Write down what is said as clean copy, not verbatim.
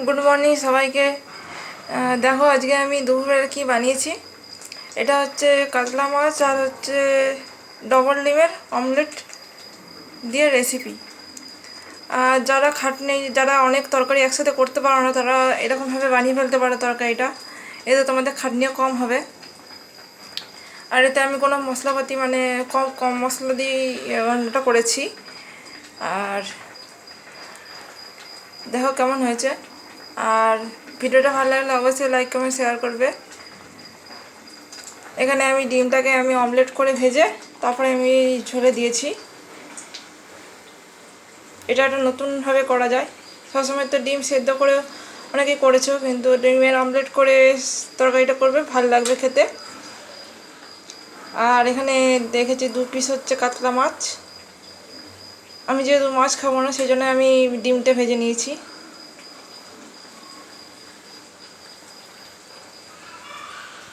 Good morning সবাইকে। দেখো আজকে আমি দুপুরে কি বানিয়েছি। এটা হচ্ছে কাতলা মাছ আর হচ্ছে ডবল ডিমের অমলেট দিয়ে রেসিপি। আর যারা অনেক তরকারি একসাথে করতে পারো না, তারা এরকমভাবে বানিয়ে ফেলতে পারো তরকারিটা। এতে তোমাদের খাটনিও কম হবে। আর এতে আমি কোনো মশলাপাতি মানে কম কম মশলা দিয়ে রান্নাটা করেছি। আর দেখো কেমন হয়েছে। আর ভিডিওটা ভালো লাগলে অবশ্যই লাইক কমেন্ট শেয়ার করবে। এখানে আমি ডিমটাকে অমলেট করে ভেজে তারপরে আমি ঝোলে দিয়েছি। এটা একটা নতুনভাবে করা যায়। সবসময় তো ডিম সেদ্ধ করে অনেকে করেছো, কিন্তু ডিমের অমলেট করে তরকারিটা করবে, ভালো লাগবে খেতে। আর এখানে দেখেছি 2 পিস হচ্ছে কাতলা মাছ। আমি যেহেতু মাছ খাবো না, সেই জন্য আমি ডিমটা ভেজে নিয়েছি।